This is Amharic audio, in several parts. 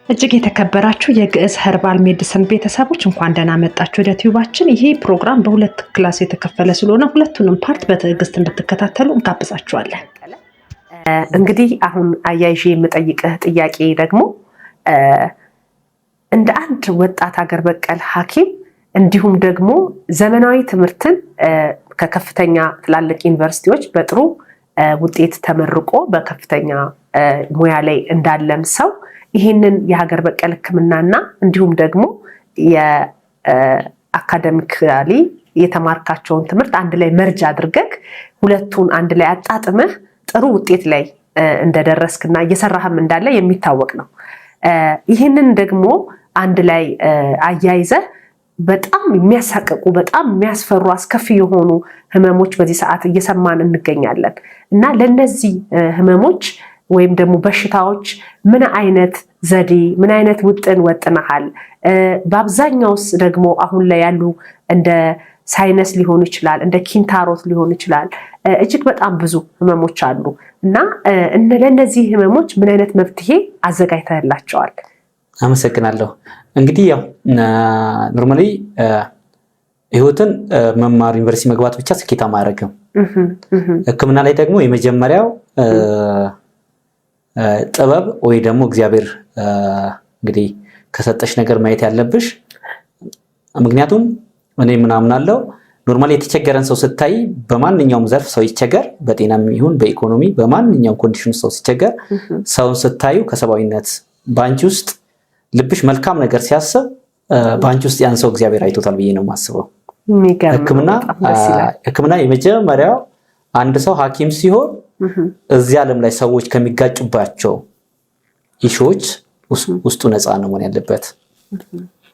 እጅግ የተከበራችሁ የግዕዝ ኸርባል ሜዲሲን ቤተሰቦች እንኳን ደህና መጣችሁ ወደ ቲዩባችን። ይሄ ፕሮግራም በሁለት ክላስ የተከፈለ ስለሆነ ሁለቱንም ፓርት በትዕግስት እንድትከታተሉ እንጋብዛችኋለን። እንግዲህ አሁን አያይዤ የምጠይቅህ ጥያቄ ደግሞ እንደ አንድ ወጣት ሀገር በቀል ሐኪም እንዲሁም ደግሞ ዘመናዊ ትምህርትን ከከፍተኛ ትላልቅ ዩኒቨርሲቲዎች በጥሩ ውጤት ተመርቆ በከፍተኛ ሙያ ላይ እንዳለም ሰው ይህንን የሀገር በቀል ሕክምናና እንዲሁም ደግሞ የአካደሚካሊ የተማርካቸውን ትምህርት አንድ ላይ መርጅ አድርገህ ሁለቱን አንድ ላይ አጣጥመህ ጥሩ ውጤት ላይ እንደደረስክና እየሰራህም እንዳለ የሚታወቅ ነው። ይህንን ደግሞ አንድ ላይ አያይዘህ በጣም የሚያሳቅቁ በጣም የሚያስፈሩ አስከፊ የሆኑ ህመሞች በዚህ ሰዓት እየሰማን እንገኛለን እና ለነዚህ ህመሞች ወይም ደግሞ በሽታዎች ምን አይነት ዘዴ ምን አይነት ውጥን ወጥነሃል? በአብዛኛውስ ደግሞ አሁን ላይ ያሉ እንደ ሳይነስ ሊሆን ይችላል፣ እንደ ኪንታሮት ሊሆን ይችላል፣ እጅግ በጣም ብዙ ህመሞች አሉ እና ለነዚህ ህመሞች ምን አይነት መፍትሄ አዘጋጅተህላቸዋል? አመሰግናለሁ። እንግዲህ ያው ኖርማሊ ህይወትን መማር ዩኒቨርሲቲ መግባት ብቻ ስኬታማ አያደርግም። ህክምና ላይ ደግሞ የመጀመሪያው ጥበብ ወይ ደግሞ እግዚአብሔር እንግዲህ ከሰጠሽ ነገር ማየት ያለብሽ። ምክንያቱም እኔ ምናምን አለው ኖርማሊ የተቸገረን ሰው ስታይ በማንኛውም ዘርፍ ሰው ይቸገር፣ በጤናም ይሁን በኢኮኖሚ በማንኛውም ኮንዲሽን ሰው ሲቸገር ሰውን ስታዩ ከሰባዊነት ባንቺ ውስጥ ልብሽ መልካም ነገር ሲያስብ ባንቺ ውስጥ ያን ሰው እግዚአብሔር አይቶታል ብዬ ነው የማስበው። ህክምና የመጀመሪያው አንድ ሰው ሐኪም ሲሆን እዚህ ዓለም ላይ ሰዎች ከሚጋጩባቸው ኢሹዎች ውስጡ ነፃ ነው መሆን ያለበት።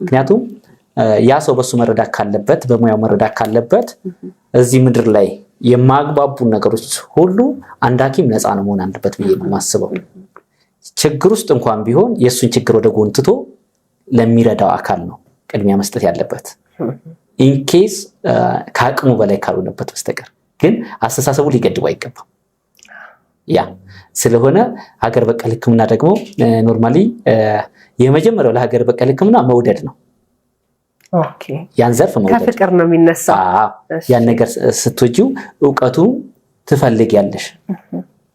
ምክንያቱም ያ ሰው በሱ መረዳት ካለበት በሙያው መረዳት ካለበት እዚህ ምድር ላይ የማግባቡ ነገሮች ሁሉ አንድ ሐኪም ነፃ ነው መሆን አለበት ብዬ ነው የማስበው። ችግር ውስጥ እንኳን ቢሆን የሱን ችግር ወደ ጎን ትቶ ለሚረዳው አካል ነው ቅድሚያ መስጠት ያለበት ኢንኬስ ከአቅሙ በላይ ካልሆነበት በስተቀር ግን አስተሳሰቡ ሊገድቡ አይገባም። ያ ስለሆነ ሀገር በቀል ህክምና ደግሞ ኖርማሊ የመጀመሪያው ለሀገር በቀል ህክምና መውደድ ነው። ኦኬ ያን ዘርፍ መውደድ ከፍቅር ነው የሚነሳው። ያን ነገር ስትወጂው ዕውቀቱ ትፈልጊያለሽ፣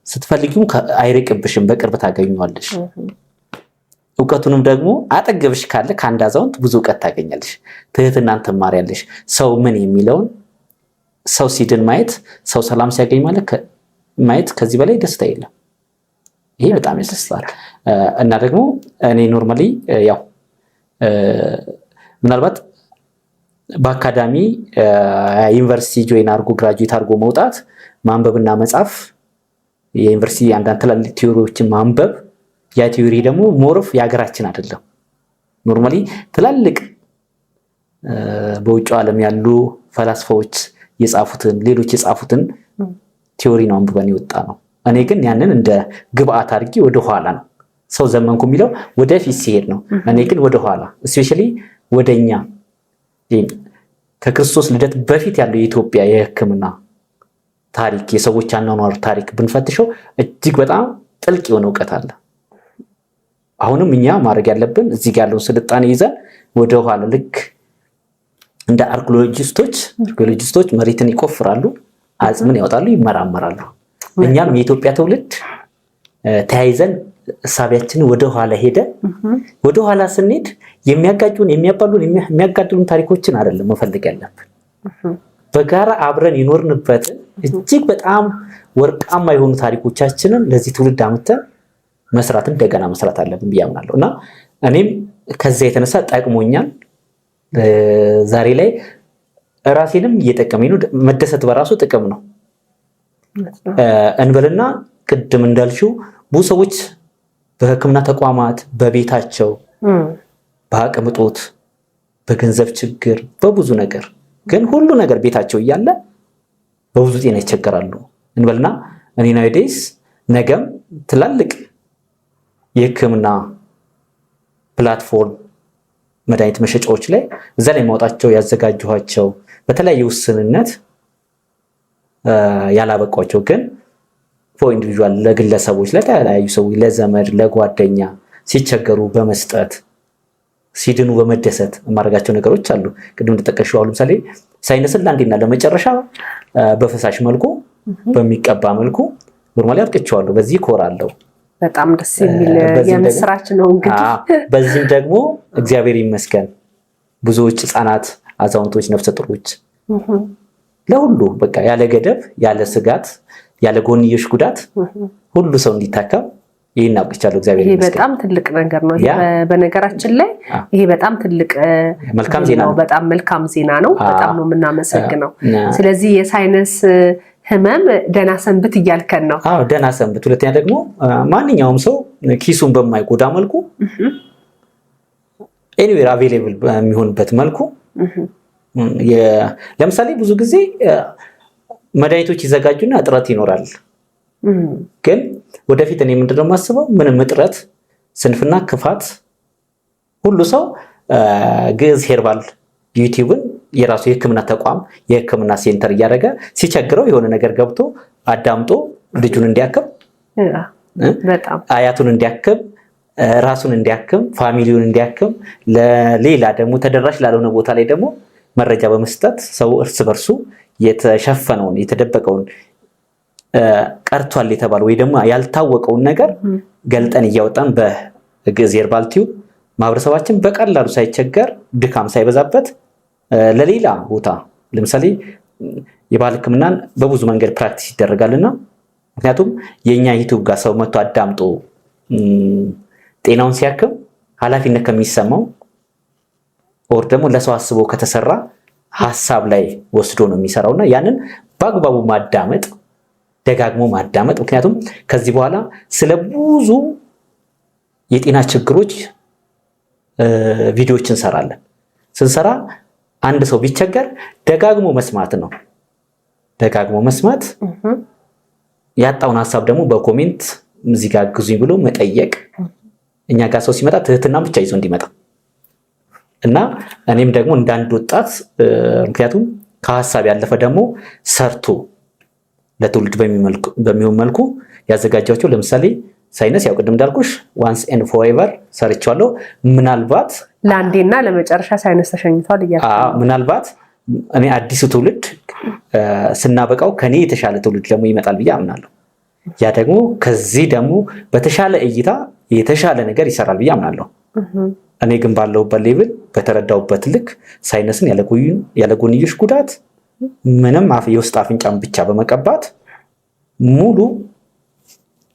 ስትፈልጊው አይርቅብሽም፣ በቅርብ ታገኙዋለሽ። ዕውቀቱንም ደግሞ አጠገብሽ ካለ ከአንድ አዛውንት ብዙ ዕውቀት ታገኛለሽ፣ ትህትናን ትማሪያለሽ። ሰው ምን የሚለውን ሰው ሲድን ማየት፣ ሰው ሰላም ሲያገኝ ማየት ከዚህ በላይ ደስታ የለም። ይሄ በጣም ያስደስታል። እና ደግሞ እኔ ኖርማሊ ያው ምናልባት በአካዳሚ ዩኒቨርሲቲ ጆይን አድርጎ ግራጁዌት አድርጎ መውጣት ማንበብና መጻፍ የዩኒቨርሲቲ አንዳንድ ትላልቅ ቲዮሪዎችን ማንበብ ያ ቲዮሪ ደግሞ ሞርፍ የሀገራችን አይደለም። ኖርማሊ ትላልቅ በውጭ ዓለም ያሉ ፈላስፋዎች የጻፉትን ሌሎች የጻፉትን ቲዮሪ ነው አንብበን የወጣ ነው። እኔ ግን ያንን እንደ ግብአት አድርጌ ወደ ኋላ ነው ሰው ዘመንኩ የሚለው ወደፊት ሲሄድ ነው። እኔ ግን ወደ ኋላ ስፔሻሊ ወደኛ ከክርስቶስ ልደት በፊት ያለው የኢትዮጵያ የህክምና ታሪክ የሰዎች አኗኗር ታሪክ ብንፈትሸው እጅግ በጣም ጥልቅ የሆነ ዕውቀት አለ። አሁንም እኛ ማድረግ ያለብን እዚህ ጋር ያለውን ስልጣኔ ይዘን ወደ ኋላ ልክ እንደ አርኪኦሎጂስቶች መሬትን ይቆፍራሉ፣ አጽምን ያወጣሉ፣ ይመራመራሉ። እኛም የኢትዮጵያ ትውልድ ተያይዘን እሳቢያችንን ወደ ኋላ ሄደ ወደ ኋላ ስንሄድ የሚያጋድሉን ታሪኮችን አይደለም መፈለግ ያለብን። በጋራ አብረን ይኖርንበትን እጅግ በጣም ወርቃማ የሆኑ ታሪኮቻችንን ለዚህ ትውልድ አምጥተን እንደገና መስራት አለብን ብዬ አምናለሁ። እና እኔም ከዛ የተነሳ ጠቅሞኛል። ዛሬ ላይ ራሴንም እየጠቀመኝ ነው። መደሰት በራሱ ጥቅም ነው እንበልና ቅድም እንዳልሽው ብዙ ሰዎች በህክምና ተቋማት በቤታቸው በአቅም እጦት በገንዘብ ችግር በብዙ ነገር ግን ሁሉ ነገር ቤታቸው እያለ በብዙ ጤና ይቸገራሉ እንበልና እኔ ናይዴስ ነገም ትላልቅ የህክምና ፕላትፎርም መድኃኒት መሸጫዎች ላይ እዛ ላይ ማውጣቸው ያዘጋጀኋቸው በተለያየ ውስንነት ያላበቋቸው ግን ፎር ኢንዲቪጁዋል ለግለሰቦች ለተለያዩ ሰዎች ለዘመድ ለጓደኛ ሲቸገሩ በመስጠት ሲድኑ በመደሰት የማደርጋቸው ነገሮች አሉ። ቅድም እንደጠቀሽው አሁን ለምሳሌ ሳይነስን ለአንዴና ለመጨረሻ በፈሳሽ መልኩ በሚቀባ መልኩ ኖርማሊ አብቅቼዋለሁ። በዚህ እኮራለሁ። በጣም ደስ የሚል የምስራች ነው። እንግዲህ በዚህም ደግሞ እግዚአብሔር ይመስገን ብዙዎች ህፃናት፣ አዛውንቶች፣ ነፍሰ ጡሮች ለሁሉ በቃ ያለ ገደብ ያለ ስጋት ያለ ጎንዮሽ ጉዳት ሁሉ ሰው እንዲታከም ይሄን አውቅቻለሁ። እግዚአብሔር ይመስገን። ይሄ በጣም ትልቅ ነገር ነው። በነገራችን ላይ ይሄ በጣም ትልቅ መልካም ዜና ነው። በጣም መልካም ዜና ነው። በጣም ነው የምናመሰግነው። ስለዚህ የሳይነስ ህመም ደህና ሰንብት እያልከን ነው። አዎ ደህና ሰንብት። ሁለተኛ ደግሞ ማንኛውም ሰው ኪሱን በማይጎዳ መልኩ ኤኒዌር አቬሌብል በሚሆንበት መልኩ ለምሳሌ ብዙ ጊዜ መድኃኒቶች ይዘጋጁና እጥረት ይኖራል። ግን ወደፊት እኔ ምንድነው የማስበው ምንም እጥረት፣ ስንፍና፣ ክፋት ሁሉ ሰው ግዕዝ ሄርባል ዩቲዩብን የራሱ የህክምና ተቋም የህክምና ሴንተር እያደረገ ሲቸግረው የሆነ ነገር ገብቶ አዳምጦ ልጁን እንዲያክም አያቱን እንዲያክም ራሱን እንዲያክም ፋሚሊውን እንዲያክም ለሌላ ደግሞ ተደራሽ ላልሆነ ቦታ ላይ ደግሞ መረጃ በመስጠት ሰው እርስ በርሱ የተሸፈነውን የተደበቀውን ቀርቷል የተባለ ወይ ደግሞ ያልታወቀውን ነገር ገልጠን እያወጣን በግዕዝ ሄርባል ቲዩብ ማህበረሰባችን በቀላሉ ሳይቸገር ድካም ሳይበዛበት ለሌላ ቦታ ለምሳሌ የባህል ህክምናን በብዙ መንገድ ፕራክቲስ ይደረጋልና ምክንያቱም የኛ ዩቲዩብ ጋር ሰው መጥቶ አዳምጦ ጤናውን ሲያክም ኃላፊነት ከሚሰማው ኦር ደግሞ ለሰው አስቦ ከተሰራ ሐሳብ ላይ ወስዶ ነው የሚሰራውና ያንን በአግባቡ ማዳመጥ ደጋግሞ ማዳመጥ ምክንያቱም ከዚህ በኋላ ስለ ብዙ የጤና ችግሮች ቪዲዮዎችን እንሰራለን። ስንሰራ አንድ ሰው ቢቸገር ደጋግሞ መስማት ነው። ደጋግሞ መስማት ያጣውን ሐሳብ ደግሞ በኮሜንት እዚህ ጋር ግዙኝ ብሎ መጠየቅ እኛ ጋር ሰው ሲመጣ ትህትና ብቻ ይዞ እንዲመጣ እና እኔም ደግሞ እንዳንድ ወጣት ምክንያቱም ከሐሳብ ያለፈ ደግሞ ሰርቶ ለትውልድ በሚሆን መልኩ ያዘጋጃቸው ለምሳሌ ሳይነስ ያው ቅድም እንዳልኩሽ ዋንስ ኤንድ ፎሬቨር ሰርቻለሁ። ምናልባት ለአንዴና ለመጨረሻ ሳይነስ ተሸኝቷል እያልኩ ምናልባት እኔ አዲሱ ትውልድ ስናበቃው ከኔ የተሻለ ትውልድ ደግሞ ይመጣል ብዬ አምናለሁ። ያ ደግሞ ከዚህ ደግሞ በተሻለ እይታ የተሻለ ነገር ይሰራል ብዬ አምናለሁ። እኔ ግን ባለሁበት ሌቭል በተረዳሁበት ልክ ሳይነስን ያለ ጎንዮሽ ጉዳት ምንም የውስጥ አፍንጫን ብቻ በመቀባት ሙሉ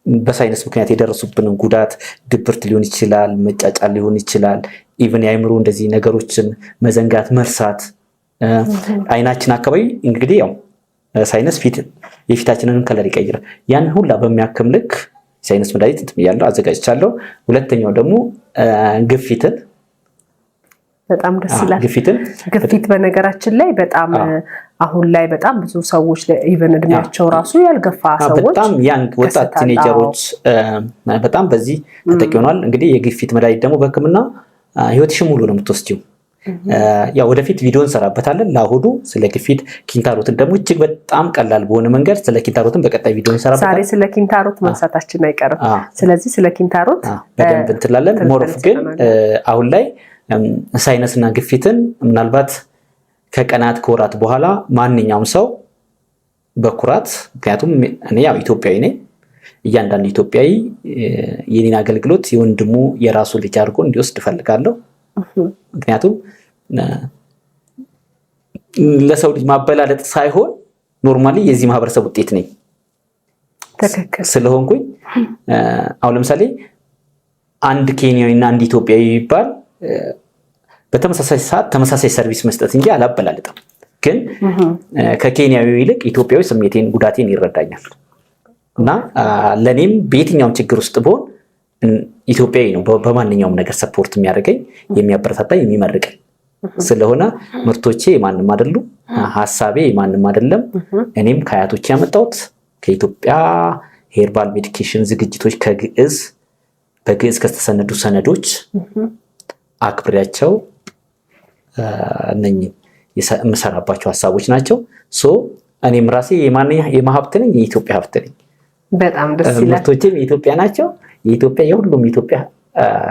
በሳይነስ ምክንያት የደረሱብንን ጉዳት ድብርት ሊሆን ይችላል፣ መጫጫል ሊሆን ይችላል፣ ኢቭን የአእምሮ እንደዚህ ነገሮችን መዘንጋት፣ መርሳት አይናችን አካባቢ እንግዲህ ያው ሳይነስ የፊታችንን ከለር ይቀይራል። ያን ሁላ በሚያክም ልክ ሳይነስ መድኃኒት እንትም አዘጋጅቻለሁ። ሁለተኛው ደግሞ ግፊትን በጣም ደስ ይላል። ግፊት በነገራችን ላይ በጣም አሁን ላይ በጣም ብዙ ሰዎች ኢቨን እድሜያቸው ራሱ ያልገፋ ሰዎች በጣም ያንግ ወጣት ቲኔጀሮች በጣም በዚህ ተጠቂ ሆኗል። እንግዲህ የግፊት መድኃኒት ደግሞ በህክምና ህይወትሽን ሙሉ ነው የምትወስጂው። ያው ወደፊት ቪዲዮ እንሰራበታለን። ለአሁዱ ስለ ግፊት ኪንታሮትን ደግሞ እጅግ በጣም ቀላል በሆነ መንገድ ስለ ኪንታሮትን በቀጣይ ቪዲዮ እንሰራበታለን። ዛሬ ስለ ኪንታሮት ማንሳታችን አይቀርም። ስለዚህ ስለ ኪንታሮት በደንብ እንትላለን። ሞሮፍ ግን አሁን ላይ ሳይነስና ግፊትን ምናልባት ከቀናት ከወራት በኋላ ማንኛውም ሰው በኩራት ምክንያቱም እኔ ያው ኢትዮጵያዊ ነኝ። እያንዳንዱ ኢትዮጵያዊ የኔን አገልግሎት የወንድሙ የራሱ ልጅ አድርጎ እንዲወስድ እፈልጋለሁ። ምክንያቱም ለሰው ልጅ ማበላለጥ ሳይሆን ኖርማሊ የዚህ ማህበረሰብ ውጤት ነኝ ስለሆንኩኝ አሁን ለምሳሌ አንድ ኬንያዊና አንድ ኢትዮጵያዊ ይባል በተመሳሳይ ሰዓት ተመሳሳይ ሰርቪስ መስጠት እንጂ አላበላልጥም። ግን ከኬንያዊ ይልቅ ኢትዮጵያዊ ስሜቴን ጉዳቴን ይረዳኛል እና ለኔም በየትኛውም ችግር ውስጥ ብሆን ኢትዮጵያዊ ነው በማንኛውም ነገር ሰፖርት የሚያደርገኝ የሚያበረታታኝ የሚመርቀኝ ስለሆነ ምርቶቼ የማንም አይደሉም፣ ሐሳቤ የማንም አይደለም። እኔም ከአያቶቼ ያመጣሁት ከኢትዮጵያ ሄርባል ሜዲኬሽን ዝግጅቶች በግዕዝ ከተሰነዱ ሰነዶች አክብሬያቸው እነኚህ የምሰራባቸው ሐሳቦች ናቸው። እኔም ራሴ የማሀብት ነኝ፣ የኢትዮጵያ ሀብት ነኝ። በጣም ደስ ይላል። ምርቶቼም የኢትዮጵያ ናቸው። የኢትዮጵያ የሁሉም ኢትዮጵያ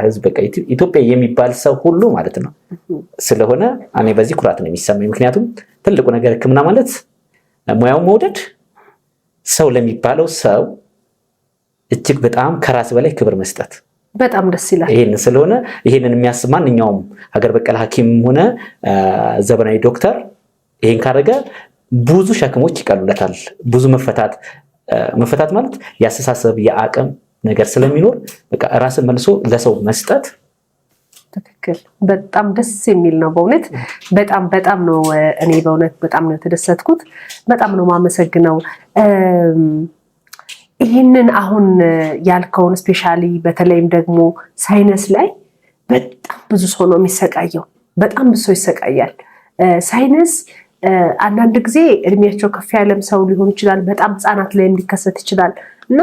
ህዝብ በቃ ኢትዮጵያ የሚባል ሰው ሁሉ ማለት ነው ስለሆነ እኔ በዚህ ኩራት ነው የሚሰማኝ። ምክንያቱም ትልቁ ነገር ህክምና ማለት ሙያውን መውደድ፣ ሰው ለሚባለው ሰው እጅግ በጣም ከራስ በላይ ክብር መስጠት በጣም ደስ ይላል። ይሄን ስለሆነ ይሄንን የሚያስብ ማንኛውም ሀገር በቀል ሐኪም ሆነ ዘመናዊ ዶክተር ይሄን ካረገ ብዙ ሸክሞች ይቀሉለታል። ብዙ መፈታት ማለት ያስተሳሰብ የአቅም ነገር ስለሚኖር በቃ ራስን መልሶ ለሰው መስጠት ትክክል። በጣም ደስ የሚል ነው በእውነት በጣም ነው። እኔ በእውነት በጣም ነው የተደሰትኩት። በጣም ነው ማመሰግነው። ይህንን አሁን ያልከውን ስፔሻሊ በተለይም ደግሞ ሳይነስ ላይ በጣም ብዙ ሰው ነው የሚሰቃየው። በጣም ብዙ ሰው ይሰቃያል። ሳይነስ አንዳንድ ጊዜ እድሜያቸው ከፍ ያለም ሰው ሊሆን ይችላል። በጣም ህፃናት ላይም ሊከሰት ይችላል እና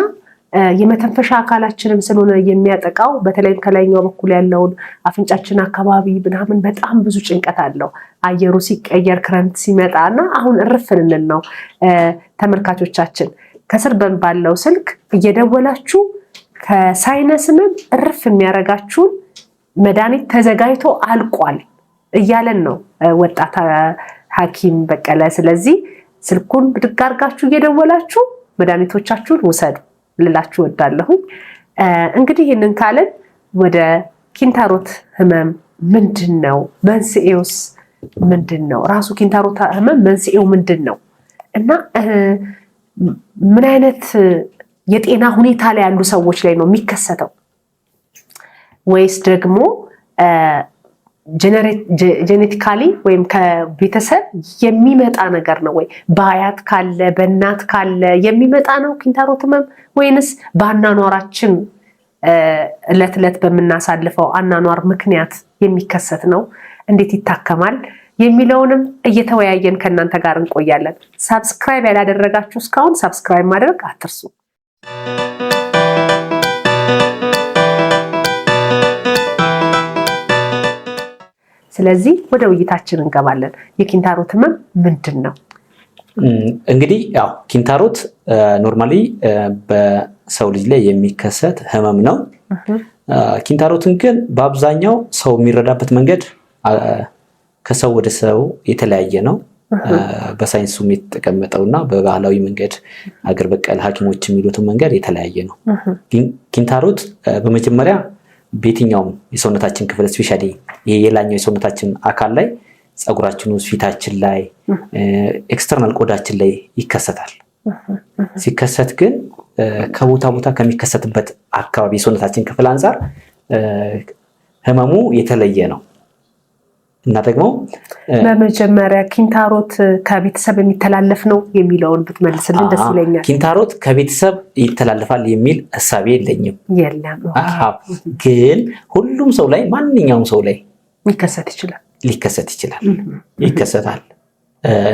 የመተንፈሻ አካላችንም ስለሆነ የሚያጠቃው በተለይም ከላይኛው በኩል ያለውን አፍንጫችን አካባቢ ምናምን በጣም ብዙ ጭንቀት አለው። አየሩ ሲቀየር ክረምት ሲመጣ እና አሁን እርፍ እንል ነው። ተመልካቾቻችን ከስር ባለው ስልክ እየደወላችሁ ከሳይነስንም እርፍ የሚያረጋችሁን መድኃኒት ተዘጋጅቶ አልቋል እያለን ነው ወጣት ሐኪም በቀለ። ስለዚህ ስልኩን ብድግ አድርጋችሁ እየደወላችሁ መድኃኒቶቻችሁን ውሰዱ ልላችሁ ወዳለሁኝ። እንግዲህ ይህንን ካለን ወደ ኪንታሮት ህመም ምንድን ነው? መንስኤውስ ምንድን ነው? ራሱ ኪንታሮት ህመም መንስኤው ምንድን ነው እና ምን አይነት የጤና ሁኔታ ላይ ያሉ ሰዎች ላይ ነው የሚከሰተው? ወይስ ደግሞ ጄኔቲካሊ ወይም ከቤተሰብ የሚመጣ ነገር ነው ወይ? በአያት ካለ በእናት ካለ የሚመጣ ነው ኪንታሮት ህመም ወይንስ በአናኗራችን እለት እለት በምናሳልፈው አናኗር ምክንያት የሚከሰት ነው? እንዴት ይታከማል የሚለውንም እየተወያየን ከእናንተ ጋር እንቆያለን። ሳብስክራይብ ያላደረጋችሁ እስካሁን ሳብስክራይብ ማድረግ አትርሱ። ስለዚህ ወደ ውይይታችን እንገባለን። የኪንታሮት ህመም ምንድን ነው? እንግዲህ ያው ኪንታሮት ኖርማሊ በሰው ልጅ ላይ የሚከሰት ህመም ነው። ኪንታሮትን ግን በአብዛኛው ሰው የሚረዳበት መንገድ ከሰው ወደ ሰው የተለያየ ነው። በሳይንሱም የተቀመጠውና በባህላዊ መንገድ ሀገር በቀል ሐኪሞች የሚሉትን መንገድ የተለያየ ነው። ኪንታሮት በመጀመሪያ በየትኛውም የሰውነታችን ክፍል ስፔሻሊ ይሄ የላኛው የሰውነታችን አካል ላይ ፀጉራችን ውስጥ፣ ፊታችን ላይ፣ ኤክስተርናል ቆዳችን ላይ ይከሰታል። ሲከሰት ግን ከቦታ ቦታ ከሚከሰትበት አካባቢ የሰውነታችን ክፍል አንፃር ህመሙ የተለየ ነው እና ደግሞ በመጀመሪያ ኪንታሮት ከቤተሰብ የሚተላለፍ ነው የሚለውን ብትመልስልን ደስ ይለኛል። ኪንታሮት ከቤተሰብ ይተላለፋል የሚል ሐሳብ የለኝም። ግን ሁሉም ሰው ላይ ማንኛውም ሰው ላይ ሊከሰት ይችላል። ይከሰታል።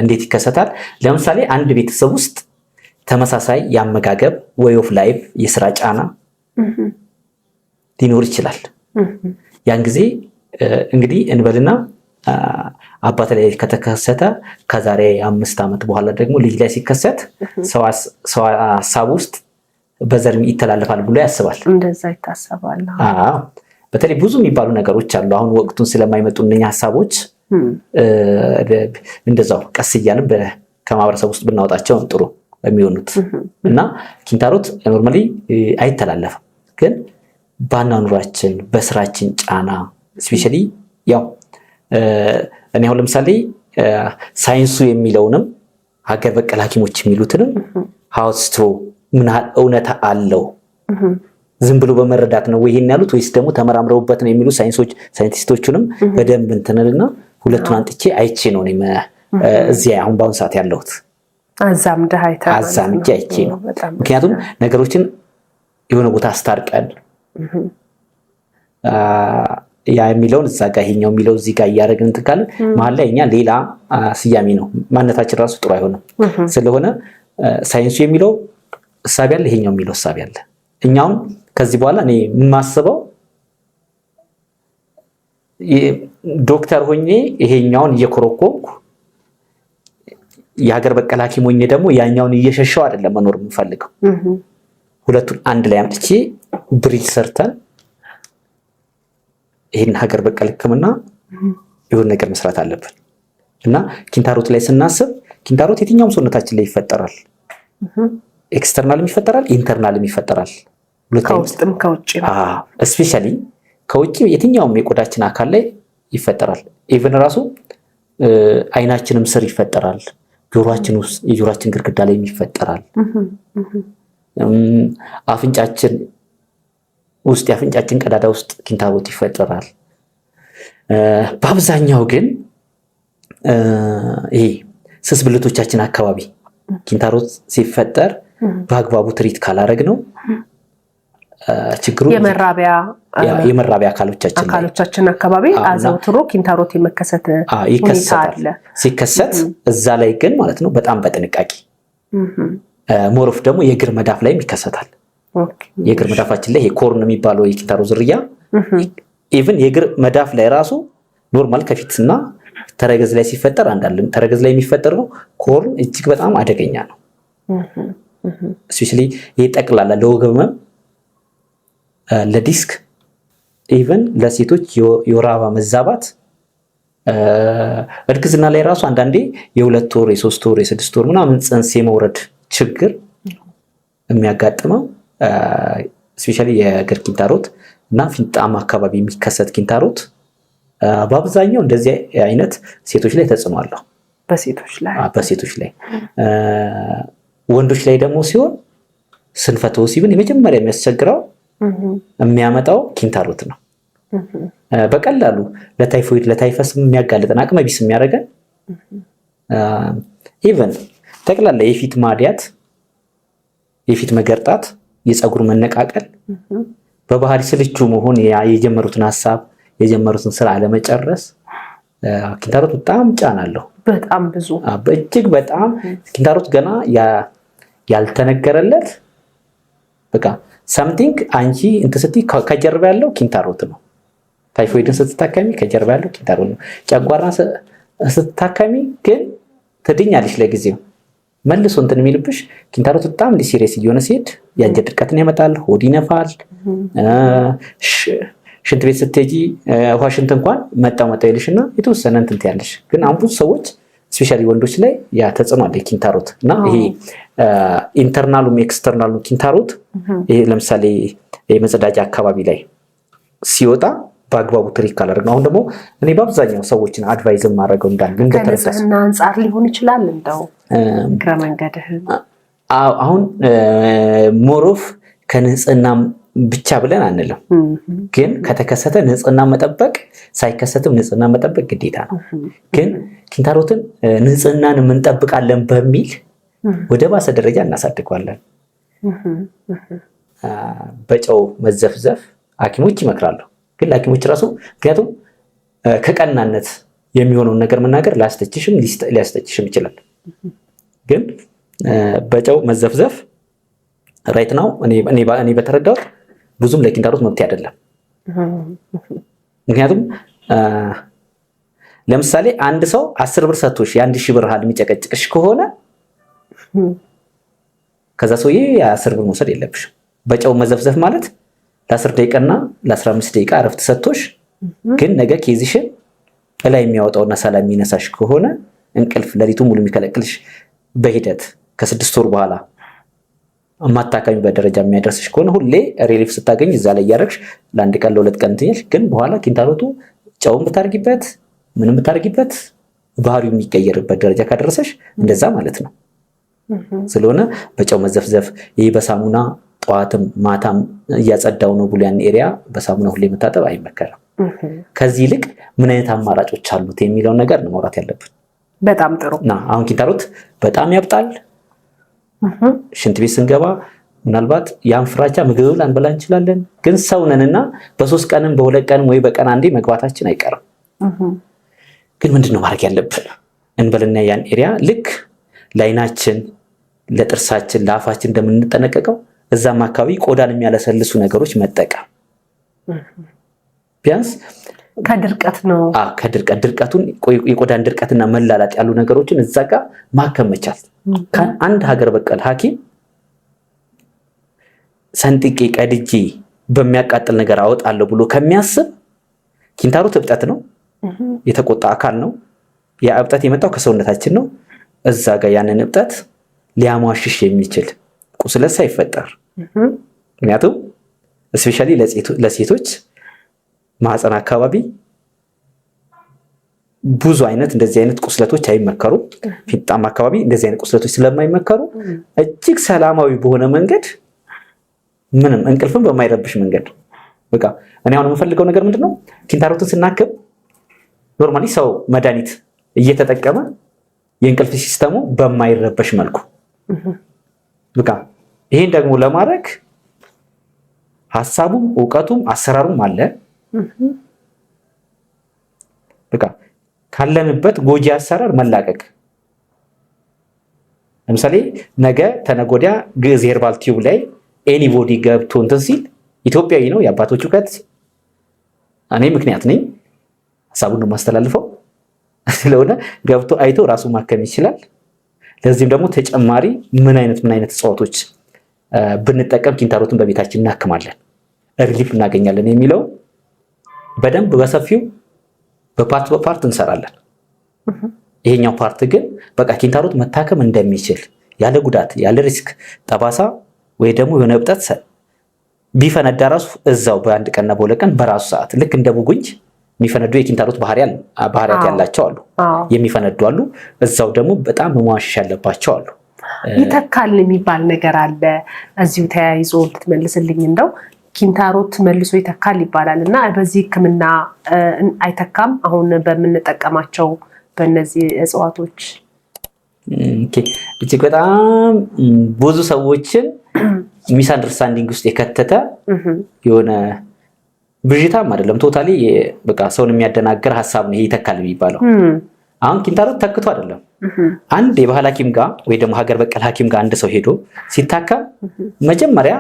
እንዴት ይከሰታል? ለምሳሌ አንድ ቤተሰብ ውስጥ ተመሳሳይ የአመጋገብ ወይ ኦፍ ላይፍ የስራ ጫና ሊኖር ይችላል። ያን ጊዜ እንግዲህ እንበልና አባት ላይ ከተከሰተ ከዛሬ 5 ዓመት በኋላ ደግሞ ልጅ ላይ ሲከሰት ሰው ሐሳብ ውስጥ በዘር ይተላለፋል ብሎ ያስባል። እንደዛ ይታሰባል። በተለይ ብዙ የሚባሉ ነገሮች አሉ። አሁን ወቅቱን ስለማይመጡ እነኛ ሐሳቦች እንደዛው ቀስ እያልን ከማህበረሰብ ውስጥ ብናወጣቸው ጥሩ የሚሆኑት እና ኪንታሮት ኖርማሊ አይተላለፍም። ግን በአኗኗራችን በስራችን ጫና ስፔሻሊ ያው እኔ አሁን ለምሳሌ ሳይንሱ የሚለውንም ሀገር በቀል ሐኪሞች የሚሉትንም ሃውስቶ ምን እውነት አለው ዝም ብሎ በመረዳት ነው ይሄን ያሉት ወይስ ደግሞ ተመራምረውበት ነው የሚሉ ሳይንቲስቶቹንም በደንብ እንትንልና ሁለቱን አንጥቼ አይቼ ነው እኔ እዚህ አሁን በአሁን ሰዓት ያለሁት አዛምጄ አይቼ ነው። ምክንያቱም ነገሮችን የሆነ ቦታ አስታርቀን ያ የሚለውን እዛ ጋር ይሄኛው የሚለው እዚህ ጋር እያደረግን እንትን ካልን መሀል ላይ እኛ ሌላ ስያሜ ነው ማንነታችን ራሱ ጥሩ አይሆንም። ስለሆነ ሳይንሱ የሚለው እሳቤ አለ፣ ይሄኛው የሚለው እሳቤ አለ። እኛውን ከዚህ በኋላ እኔ የማስበው ዶክተር ሆኜ ይሄኛውን እየኮረኮምኩ የሀገር በቀል ሐኪም ሆኜ ደግሞ ያኛውን እየሸሸው አይደለም መኖር የምፈልገው። ሁለቱን አንድ ላይ አምጥቼ ብሪጅ ሰርተን ይሄን ሀገር በቀል ህክምና የሆነ ነገር መስራት አለብን እና ኪንታሮት ላይ ስናስብ ኪንታሮት የትኛውም ሰውነታችን ላይ ይፈጠራል። ኤክስተርናልም ይፈጠራል፣ ኢንተርናልም ይፈጠራል። ከውስጥም ከውጭ ስፔሻሊ ከውጭ የትኛውም የቆዳችን አካል ላይ ይፈጠራል። ኢቭን ራሱ አይናችንም ስር ይፈጠራል። ጆሮአችን ውስጥ የጆሮአችን ግድግዳ ላይ ይፈጠራል። አፍንጫችን ውስጥ የአፍንጫችን ቀዳዳ ውስጥ ኪንታሮት ይፈጠራል። በአብዛኛው ግን ይሄ ስስ ብልቶቻችን አካባቢ ኪንታሮት ሲፈጠር በአግባቡ ትሪት ካላረግ ነው ችግሩ የመራቢያ አካሎቻችን አካባቢ አዘውትሮ ኪንታሮት የመከሰት ሁኔታ አለ። ሲከሰት እዛ ላይ ግን ማለት ነው በጣም በጥንቃቄ ሞሮፍ ደግሞ የእግር መዳፍ ላይ ይከሰታል። የእግር መዳፋችን ላይ ኮርን የሚባለው የኪንታሮት ዝርያ ኢቭን የእግር መዳፍ ላይ ራሱ ኖርማል ከፊትና ተረገዝ ላይ ሲፈጠር አንዳንድም ተረገዝ ላይ የሚፈጠር ነው። ኮርን እጅግ በጣም አደገኛ ነው። ስፔሻሊ ይጠቅላላ ለወገብ ህመም፣ ለዲስክ ኢቭን ለሴቶች የወር አበባ መዛባት፣ እርግዝና ላይ ራሱ አንዳንዴ የ2 ወር የ3 ወር የ6 ወር ምናምን ጽንስ የመውረድ ችግር የሚያጋጥመው ስፔሻሊ የእግር ኪንታሮት እና ፊንጣማ አካባቢ የሚከሰት ኪንታሮት በአብዛኛው እንደዚህ አይነት ሴቶች ላይ ተጽዕኖ አለው። በሴቶች ላይ ወንዶች ላይ ደግሞ ሲሆን ስንፈተ ወሲብን የመጀመሪያ የሚያስቸግረው የሚያመጣው ኪንታሮት ነው። በቀላሉ ለታይፎይድ ለታይፈስ የሚያጋልጠን አቅመ ቢስ የሚያደርገን ኢቭን ጠቅላላ የፊት ማዲያት፣ የፊት መገርጣት፣ የፀጉር መነቃቀል፣ በባህሪ ስልቹ መሆን፣ የጀመሩትን ሀሳብ የጀመሩትን ስራ አለመጨረስ ኪንታሮት በጣም ጫና አለው። በጣም ብዙ እጅግ በጣም ኪንታሮት ገና ያልተነገረለት በቃ ሳምቲንግ አንቺ ስትይ ከጀርባ ያለው ኪንታሮት ነው። ታይፎይድን ስትታከሚ ከጀርባ ያለው ኪንታሮት ነው። ጨጓራን ስትታከሚ ግን ትድኛለሽ ለጊዜው መልሶ እንትን የሚልብሽ ኪንታሮት በጣም ሲሪየስ እየሆነ ሲሄድ የአንጀት ድርቀትን ያመጣል፣ ሆድ ይነፋል። ሽንት ቤት ስትሄጂ ውሃ ሽንት እንኳን መጣው ይልሽና የተወሰነ እንትን ትያለሽ። ግን አሁን ብዙ ሰዎች ስፔሻሊ ወንዶች ላይ ያ ተጽዕኖ አለ ኪንታሮት እና ይሄ ኢንተርናሉም ኤክስተርናሉ ኪንታሮት ይሄ ለምሳሌ የመጸዳጃ አካባቢ ላይ ሲወጣ በአግባቡ ትሪት ካላደረግን አሁን ደግሞ እኔ በአብዛኛው ሰዎችን አድቫይዝ ማድረገው እንዳለ ከንጽህና አንጻር ሊሆን ይችላል እንደው እግረ መንገድህ አሁን ሞሮፍ ከንጽህና ብቻ ብለን አንልም። ግን ከተከሰተ ንጽህና መጠበቅ ሳይከሰትም ንጽህና መጠበቅ ግዴታ ነው። ግን ኪንታሮትን ንጽህናን እንጠብቃለን በሚል ወደ ባሰ ደረጃ እናሳድገዋለን። በጨው መዘፍዘፍ ሐኪሞች ይመክራሉ። ግን ሐኪሞች ራሱ ምክንያቱም ከቀናነት የሚሆነውን ነገር መናገር ሊያስተችሽም ይችላል። ግን በጨው መዘፍዘፍ ራይት ነው እኔ በተረዳሁት ብዙም ለኪንታሮት መብት አይደለም። ምክንያቱም ለምሳሌ አንድ ሰው 10 ብር ሰጥቶሽ የ1000 ብር ሀል የሚጨቀጭቅሽ ከሆነ ከዛ ሰውዬ 10 ብር መውሰድ የለብሽም። በጨው መዘፍዘፍ ማለት ለ10 ደቂቃና ለ15 ደቂቃ እረፍት ሰጥቶሽ ግን ነገ ኬዝሽን ላይ የሚያወጣውና ሰላም የሚነሳሽ ከሆነ እንቅልፍ ለሊቱ ሙሉ የሚከለክልሽ በሂደት ከ6 ወር በኋላ አማታካኝ በደረጃ የሚያደርስሽ ከሆነ ሁሌ ሪሊፍ ስታገኝ እዛ ላይ ያረክሽ ለአንድ ቀን ለሁለት ቀን ትንሽ ግን በኋላ ኪንታሮቱ ጨውን ብታርጊበት ምንም ብታርጊበት ባህሪው የሚቀየርበት ደረጃ ካደረሰሽ እንደዛ ማለት ነው። ስለሆነ በጨው መዘፍዘፍ ይሄ በሳሙና ጠዋትም ማታም እያጸዳው ነው ብሎ ያን ኤሪያ በሳሙና ሁሌ መታጠብ አይመከርም። ከዚህ ይልቅ ምን አይነት አማራጮች አሉት የሚለው ነገር ነው ማውራት ያለብን። በጣም ጥሩ እና አሁን ኪንታሮት በጣም ያብጣል። ሽንት ቤት ስንገባ ምናልባት ያን ፍራቻ ምግብ ላንበላ እንችላለን። ግን ሰው ነንና በ3 ቀንም በ2 ቀንም ወይ በቀን አንዴ መግባታችን አይቀርም። ግን ምንድነው ማድረግ ያለብን እንበልና ያን ኤሪያ ልክ ለዓይናችን፣ ለጥርሳችን፣ ለአፋችን እንደምንጠነቀቀው እዛም አካባቢ ቆዳን የሚያለሰልሱ ነገሮች መጠቀም ቢያንስ ከድርቀት ነው ድርቀቱን የቆዳን ድርቀትና መላላጥ ያሉ ነገሮችን እዛ ጋር ማከም መቻል። አንድ ሀገር በቀል ሐኪም ሰንጥቄ ቀድጄ በሚያቃጥል ነገር አወጣለሁ ብሎ ከሚያስብ ኪንታሮት እብጠት ነው፣ የተቆጣ አካል ነው። ያ እብጠት የመጣው ከሰውነታችን ነው። እዛ ጋር ያንን እብጠት ሊያሟሽሽ የሚችል ቁስለት ሳይፈጠር ምክንያቱም ስፔሻሊ ለሴቶች ማህፀን አካባቢ ብዙ አይነት እንደዚህ አይነት ቁስለቶች አይመከሩም። ፊንጣም አካባቢ እንደዚህ አይነት ቁስለቶች ስለማይመከሩ እጅግ ሰላማዊ በሆነ መንገድ ምንም እንቅልፍም በማይረብሽ መንገድ በቃ እኔ አሁን የምፈልገው ነገር ምንድነው ኪንታሮትን ስናክም ኖርማሊ ሰው መድኃኒት እየተጠቀመ የእንቅልፍ ሲስተሙ በማይረበሽ መልኩ በቃ ይሄን ደግሞ ለማድረግ ሐሳቡም ዕውቀቱም አሰራሩም አለ። በቃ ካለንበት ጎጂ አሰራር መላቀቅ። ለምሳሌ ነገ ተነጎዳ ግዕዝ ሄርባል ቲዩብ ላይ ኤኒቦዲ ገብቶ እንትን ሲል ኢትዮጵያዊ ነው የአባቶች ዕውቀት እኔ ምክንያት ነኝ ሐሳቡን ነው ማስተላልፈው ስለሆነ ገብቶ አይቶ ራሱ ማከም ይችላል። ለዚህም ደግሞ ተጨማሪ ምን አይነት እጽዋቶች ብንጠቀም ኪንታሮትን በቤታችን እናክማለን ሪሊፍ እናገኛለን የሚለው በደንብ በሰፊው በፓርት እንሰራለን። ይሄኛው ፓርት ግን በቃ ኪንታሮት መታከም እንደሚችል ያለ ጉዳት ያለ ሪስክ ጠባሳ ወይ ደግሞ የሆነ እብጠት ቢፈነዳ ራሱ እዛው በአንድ ቀንና በሁለት ቀን በራሱ ሰዓት ልክ እንደ ቡጉንጅ የሚፈነዱ የኪንታሮት ባህሪያት ያላቸው አሉ፣ የሚፈነዱ አሉ። እዛው ደግሞ በጣም መሟሸሽ ያለባቸው አሉ። ይተካል የሚባል ነገር አለ። እዚሁ ተያይዞ ልትመልስልኝ እንደው ኪንታሮት መልሶ ይተካል ይባላል እና በዚህ ሕክምና አይተካም አሁን በምንጠቀማቸው በእነዚህ እጽዋቶች? እጅግ በጣም ብዙ ሰዎችን ሚስ አንደርስታንዲንግ ውስጥ የከተተ የሆነ ብዥታም አይደለም ቶታሊ በቃ ሰውን የሚያደናገር ሐሳብ ነው ይተካል የሚባለው። አሁን ኪንታሮት ተክቶ አይደለም። አንድ የባህል ሐኪም ጋር ወይ ደግሞ ሀገር በቀል ሐኪም ጋር አንድ ሰው ሄዶ ሲታከም መጀመሪያ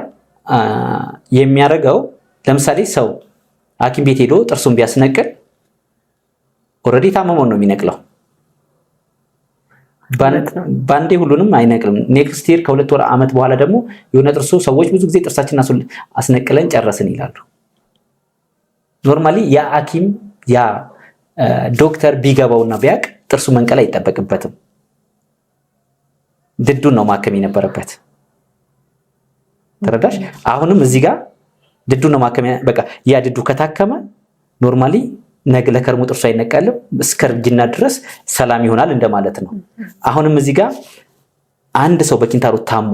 የሚያደርገው ለምሳሌ ሰው ሐኪም ቤት ሄዶ ጥርሱን ቢያስነቅል ኦሬዲ ታመመውን ነው የሚነቅለው። ባንዴ ሁሉንም አይነቅልም። ኔክስት ይር ከሁለት ወር ዓመት በኋላ ደግሞ የሆነ ጥርሱ ሰዎች ብዙ ጊዜ ጥርሳችንን አስነቅለን ጨረስን ይላሉ። ኖርማሊ ያ ሐኪም ያ ዶክተር ቢገባውና ቢያቅ ጥርሱ መንቀል አይጠበቅበትም። ድዱን ነው ማከም የነበረበት። ተረዳሽ? አሁንም እዚህ ጋር ድዱን ነው ማከም በቃ ያ ድዱ ከታከመ ኖርማሊ ነገ ለከርሙ ጥርሱ አይነቀልም እስከ እርጅና ድረስ ሰላም ይሆናል እንደማለት ነው። አሁንም እዚህ ጋር አንድ ሰው በኪንታሮት ታሞ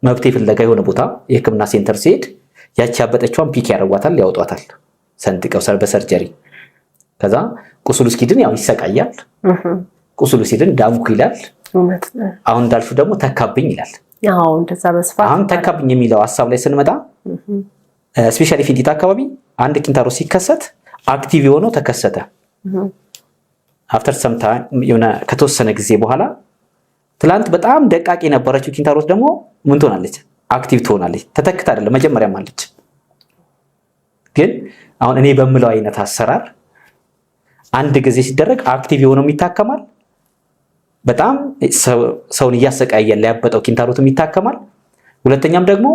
መብቴ ፍለጋ የሆነ ቦታ የሕክምና ሴንተር ሲሄድ ያቺ ያበጠችዋን ፒክ ያደርጓታል፣ ያወጧታል ሰንጥቀው በሰርጀሪ። ከዛ ቁስሉ እስኪድን ያው ይሰቃያል። ቁስሉ ሲድን ዳምኩ ይላል። አሁን እንዳልሹ ደግሞ ተካብኝ ይላል። ያው እንደዛ በስፋት አሁን ተካብኝ የሚለው ሐሳብ ላይ ስንመጣ ስፔሻሊ ፊንጢጣ አካባቢ አንድ ኪንታሮት ሲከሰት አክቲቭ የሆነው ተከሰተ። አፍተር ሰም ታይም የሆነ ከተወሰነ ጊዜ በኋላ ትላንት በጣም ደቃቂ የነበረችው ኪንታሮት ደግሞ ምን ትሆናለች? አክቲቭ ትሆናለች። ተተክታ አይደለም መጀመሪያም አለች። ግን አሁን እኔ በምለው አይነት አሰራር አንድ ጊዜ ሲደረግ አክቲቭ የሆነው ይታከማል። በጣም ሰውን እያሰቃየ ያበጠው ኪንታሮትም ይታከማል። ሁለተኛም ደግሞ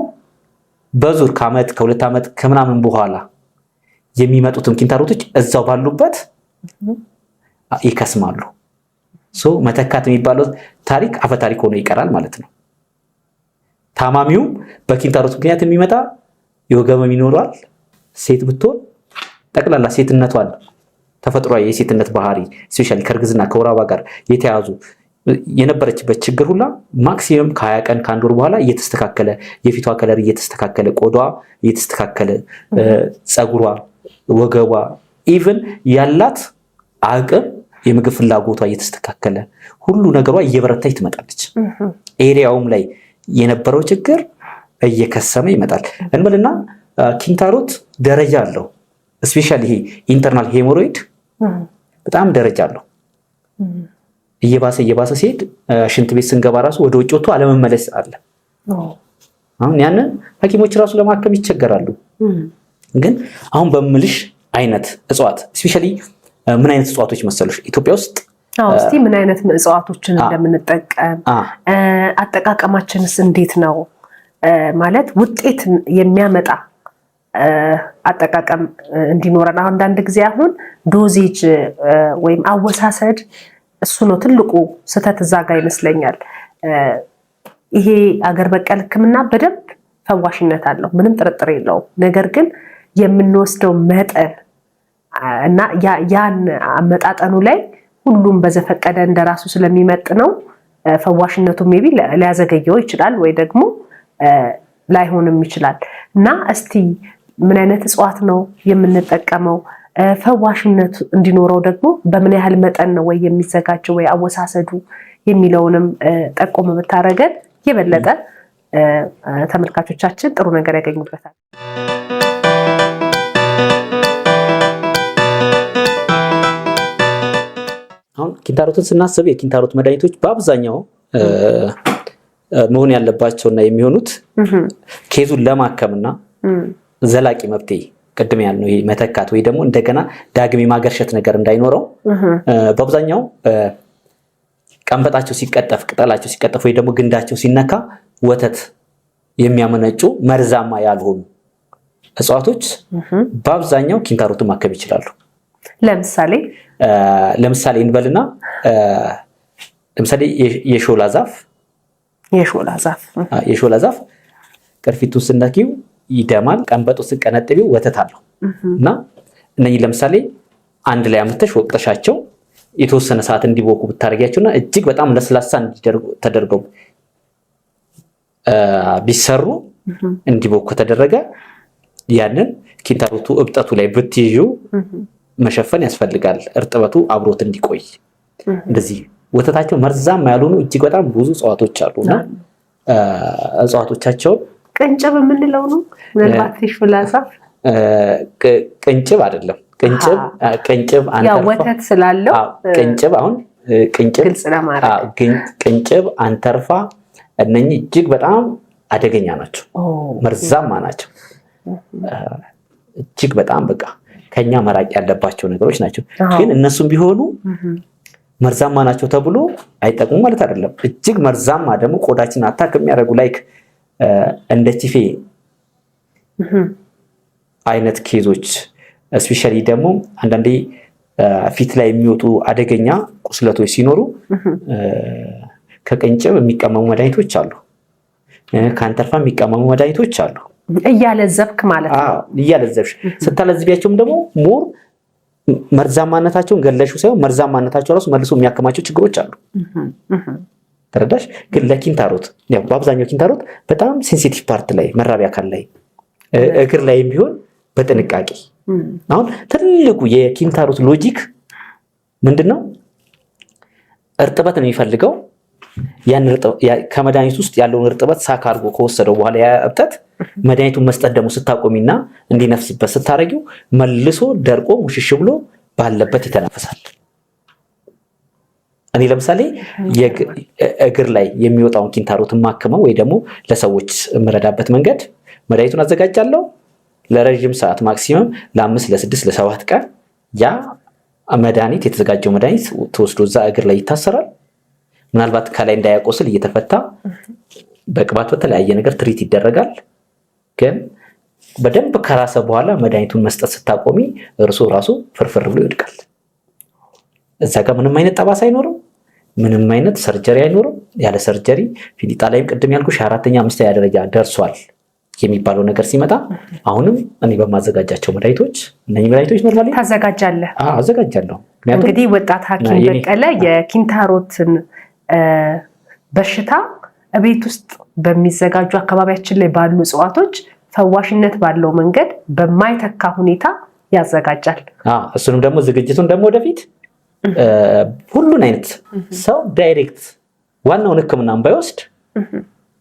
በዙር ከዓመት ከሁለት ዓመት ከምናምን በኋላ የሚመጡትም ኪንታሮቶች እዛው ባሉበት ይከስማሉ። መተካት የሚባለው ታሪክ አፈ ታሪክ ሆኖ ይቀራል ማለት ነው። ታማሚው በኪንታሮት ምክንያት የሚመጣ የወገመም ይኖራል። ሴት ብትሆን ጠቅላላ ሴትነቷን ተፈጥሯዊ የሴትነት ባህሪ ስፔሻሊ ከእርግዝና ከወር አበባ ጋር የተያዙ የነበረችበት ችግር ሁላ ማክሲመም ከ20 ቀን ከአንድ ወር በኋላ እየተስተካከለ የፊቷ ከለር እየተስተካከለ ቆዳዋ እየተስተካከለ ፀጉሯ ወገቧ ኢቭን ያላት አቅም የምግብ ፍላጎቷ እየተስተካከለ ሁሉ ነገሯ እየበረታች ትመጣለች። ኤሪያውም ላይ የነበረው ችግር እየከሰመ ይመጣል እንበልና ኪንታሮት ደረጃ አለው። ስፔሻሊ ይሄ ኢንተርናል ሄሞሮይድ በጣም ደረጃ አለው። እየባሰ ሲሄድ ሽንት ቤት ስንገባ ራሱ ወደ ውጭ ወጥቶ አለመመለስ አለ። አሁን ያንን ሐኪሞች ራሱ ለማከም ይቸገራሉ። ግን አሁን በምልሽ አይነት እጽዋት ስፔሻሊ ምን አይነት እጽዋቶች መሰሉሽ ኢትዮጵያ ውስጥ? እስቲ ምን አይነት እጽዋቶችን እንደምንጠቀም አጠቃቀማችንስ እንዴት ነው ማለት ውጤት የሚያመጣ አጠቃቀም እንዲኖረን አንዳንድ ጊዜ አሁን ዶዜጅ ወይም አወሳሰድ እሱ ነው ትልቁ ስህተት እዛ ጋር ይመስለኛል። ይሄ አገር በቀል ሕክምና በደንብ ፈዋሽነት አለው፣ ምንም ጥርጥር የለውም። ነገር ግን የምንወስደው መጠን እና ያን አመጣጠኑ ላይ ሁሉም በዘፈቀደ እንደራሱ ስለሚመጥ ነው ፈዋሽነቱ ሜቢ ሊያዘገየው ይችላል ወይ ደግሞ ላይሆንም ይችላል። እና እስቲ ምን አይነት እጽዋት ነው የምንጠቀመው? ፈዋሽነት እንዲኖረው ደግሞ በምን ያህል መጠን ነው ወይ የሚዘጋጀው ወይ አወሳሰዱ የሚለውንም ጠቆም ብታረገን የበለጠ ተመልካቾቻችን ጥሩ ነገር ያገኙበታል። አሁን ኪንታሮትን ስናስብ የኪንታሮት መድኃኒቶች በአብዛኛው መሆን ያለባቸውና የሚሆኑት ኬዙን ለማከምና ዘላቂ መፍትሄ ቅድም ያልነው ይሄ መተካት ወይ ደግሞ እንደገና ዳግም የማገርሸት ነገር እንዳይኖረው በአብዛኛው ቀንበጣቸው ሲቀጠፍ ቅጠላቸው ሲቀጠፍ ወይ ደግሞ ግንዳቸው ሲነካ ወተት የሚያመነጩ መርዛማ ያልሆኑ እጽዋቶች በአብዛኛው ኪንታሮትን ማከም ይችላሉ። ለምሳሌ እንበልና ለምሳሌ የሾላ ዛፍ ቅርፊቱን ስነኪው ይደማል፣ ቀንበጡ ስንቀነጥቢው ወተት አለው እና እነዚህ ለምሳሌ አንድ ላይ አምጥተሽ ወቅጠሻቸው የተወሰነ ሰዓት እንዲቦኩ ብታረጊያቸውና እጅግ በጣም ለስላሳ ተደርገው ቢሰሩ እንዲቦኩ ተደረገ ያንን ኪንታሮቱ እብጠቱ ላይ ብትይዩ መሸፈን ያስፈልጋል፣ እርጥበቱ አብሮት እንዲቆይ። እንደዚህ ወተታቸው መርዛማ ያልሆኑ እጅግ በጣም ብዙ እጽዋቶች አሉና እጽዋቶቻቸው ቅንጭብ የምንለው ነው። ምናልባት የሾላ ዛፍ ቅንጭብ አይደለም። ቅንጭብ ያው ወተት ስላለው ቅንጭብ አሁን ቅንጭብ አንተርፋ እነኚህ እጅግ በጣም አደገኛ ናቸው፣ መርዛማ ናቸው። እጅግ በጣም በቃ ከኛ መራቅ ያለባቸው ነገሮች ናቸው። ግን እነሱም ቢሆኑ መርዛማ ናቸው ተብሎ አይጠቅሙም ማለት አይደለም። እጅግ መርዛማ ደግሞ ቆዳችን አታክ የሚያደርጉ ላይክ እንደ ቲፌ አይነት ኬዞች ስፔሻሊ ደግሞ አንዳንዴ ፊት ላይ የሚወጡ አደገኛ ቁስለቶች ሲኖሩ ከቅንጭብ የሚቀመሙ መድኃኒቶች አሉ፣ ከአንተርፋ የሚቀመሙ መድኃኒቶች አሉ። እያለዘብክ ማለት ነው። እያለዘብሽ ስታለዝቢያቸውም ደግሞ ሞር መርዛማነታቸውን ገለሹ ሳይሆን መርዛማነታቸው ራሱ መልሶ የሚያከማቸው ችግሮች አሉ። ተረዳሽ? ግን ለኪንታሮት ያው በአብዛኛው ኪንታሮት በጣም ሴንሲቲቭ ፓርት ላይ መራቢያ አካል ላይ እግር ላይ ቢሆን በጥንቃቄ አሁን ትልቁ የኪንታሮት ሎጂክ ምንድነው? እርጥበት ነው የሚፈልገው። ያን ከመድኃኒት ውስጥ ያለውን እርጥበት ሳክ አድርጎ ከወሰደው በኋላ ያ እብጠት መድኃኒቱን መስጠት ደግሞ ስታቆሚና እንዲነፍስበት ስታረጊው መልሶ ደርቆ ሙሽሽ ብሎ ባለበት ይተነፈሳል። እኔ ለምሳሌ እግር ላይ የሚወጣውን ኪንታሮት ማከመው ወይ ደግሞ ለሰዎች የምረዳበት መንገድ መድኃኒቱን አዘጋጃለሁ። ለረጅም ሰዓት ማክሲመም ለ5 ለ6 ለ7 ቀን ያ መድኃኒት የተዘጋጀው መድኃኒት ተወስዶ እዛ እግር ላይ ይታሰራል። ምናልባት ከላይ እንዳያቆስል እየተፈታ በቅባት በተለያየ ነገር ትሪት ይደረጋል። ግን በደንብ ከራሰ በኋላ መድኃኒቱን መስጠት ስታቆሚ እርሱ ራሱ ፍርፍር ብሎ ይወድቃል። እዛ ጋር ምንም አይነት ጠባሳ አይኖርም፣ ምንም አይነት ሰርጀሪ አይኖርም። ያለ ሰርጀሪ ፊሊጣ ላይም ቅድም ያልኩሽ 4ኛ 5ኛ ደረጃ ደርሷል የሚባለው ነገር ሲመጣ አሁንም እኔ በማዘጋጃቸው መድኃኒቶች እነኚህ መድኃኒቶች ኖርማሊ ታዘጋጃለህ? አዘጋጃለሁ። እንግዲህ ወጣት ሐኪም በቀለ የኪንታሮትን በሽታ ቤት ውስጥ በሚዘጋጁ አካባቢያችን ላይ ባሉ እጽዋቶች ፈዋሽነት ባለው መንገድ በማይተካ ሁኔታ ያዘጋጃል። እሱንም ደግሞ ዝግጅቱን ደግሞ ወደፊት ሁሉን አይነት ሰው ዳይሬክት ዋናውን ሕክምናን ባይወስድ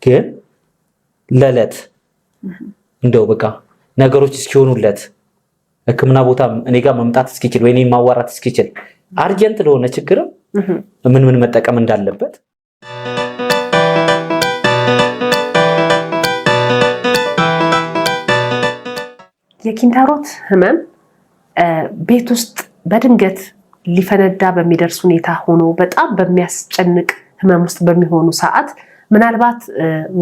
ግን ለዕለት እንደው በቃ ነገሮች እስኪሆኑለት ሕክምና ቦታ እኔ ጋር መምጣት እስኪችል ወይ እኔን ማዋራት እስኪችል አርጀንት ለሆነ ችግርም ምን መጠቀም እንዳለበት የኪንታሮት ህመም ቤት ውስጥ በድንገት ሊፈነዳ በሚደርስ ሁኔታ ሆኖ በጣም በሚያስጨንቅ ህመም ውስጥ በሚሆኑ ሰዓት ምናልባት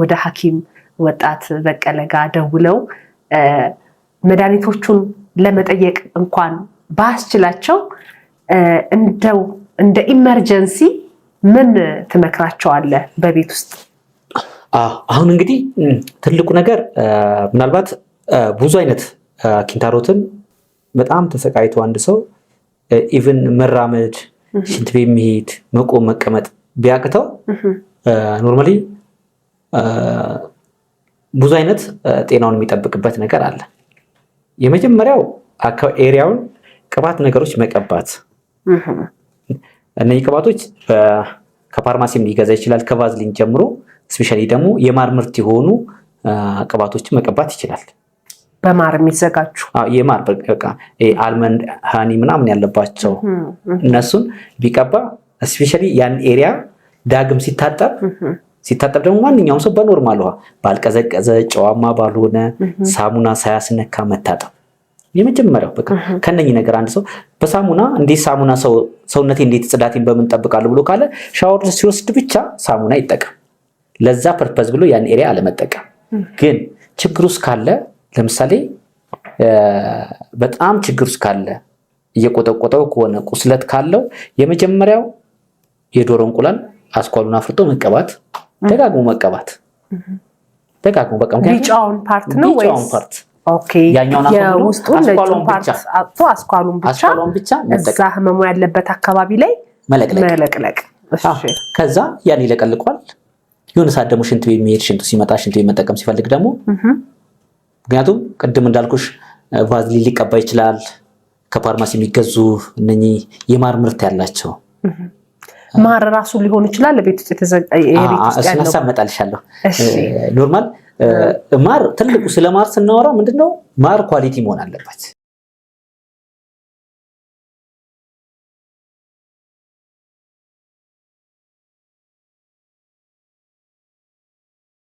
ወደ ሐኪም ወጣት በቀለ ጋር ደውለው መድኃኒቶቹን ለመጠየቅ እንኳን ባስችላቸው እንደው እንደ ኢመርጀንሲ ምን ትመክራቸዋለህ በቤት ውስጥ? አሁን እንግዲህ ትልቁ ነገር ምናልባት ብዙ አይነት ኪንታሮትን በጣም ተሰቃይቶ አንድ ሰው ኢቭን መራመድ፣ ሽንት ቤት መሄድ፣ መቆም መቀመጥ ቢያቅተው ኖርማሊ ብዙ አይነት ጤናውን የሚጠብቅበት ነገር አለ። የመጀመሪያው ኤሪያውን ቅባት ነገሮች መቀባት። እነዚህ ቅባቶች ከፋርማሲም ሊገዛ ይችላል፣ ከቫዝሊን ጀምሮ ስፔሻሊ ደግሞ የማር ምርት የሆኑ ቅባቶችን መቀባት ይችላል። በማር የሚዘጋጁ የማር በቃ አልመንድ ሃኒ ምናምን ያለባቸው እነሱን ቢቀባ ስፔሻሊ ያን ኤሪያ ዳግም ሲታጠብ ደግሞ ማንኛውም ሰው በኖርማል ውሃ ባልቀዘቀዘ ጨዋማ ባልሆነ ሳሙና ሳያስነካ መታጠብ የመጀመሪያው። በቃ ከነኚህ ነገር አንድ ሰው በሳሙና እንዴት ሳሙና ሰውነቴ እንዴት ጽዳቴን በምን ጠብቃለሁ ብሎ ካለ ሻወር ሲወስድ ብቻ ሳሙና ይጠቀም። ለዛ ፐርፐዝ ብሎ ያን ኤሪያ አለመጠቀም። ግን ችግር ውስጥ ካለ ለምሳሌ በጣም ችግር ውስጥ ካለ እየቆጠቆጠው ከሆነ ቁስለት ካለው የመጀመሪያው የዶሮ እንቁላል አስኳሉን አፍርጦ መቀባት፣ ደጋግሞ መቀባት። ደጋግሞ በቃ ቢጫውን ፓርት ነው ወይስ ቢጫውን ፓርት? ኦኬ ያኛውን የውስጡን ነጩን ፓርት አጥቶ አስኳሉን ብቻ እዛ ህመሙ ያለበት አካባቢ ላይ መለቅለቅ። እሺ ከዛ ያን ይለቀልቋል። የሆነ ሰዓት ደግሞ ሽንት ቤት የሚሄድ ሽንቱ ሲመጣ ሽንት ቤት መጠቀም ሲፈልግ ደግሞ ምክንያቱም ቅድም እንዳልኩሽ ቫዝሊን ሊቀባ ይችላል። ከፋርማሲ የሚገዙ እነኚህ የማር ምርት ያላቸው ማር ራሱ ሊሆን ይችላል። ለቤት ውስጥ ያለው እመጣልሻለሁ። ኖርማል ማር ትልቁ ስለ ማር ስናወራ ምንድነው ማር ኳሊቲ መሆን አለበት።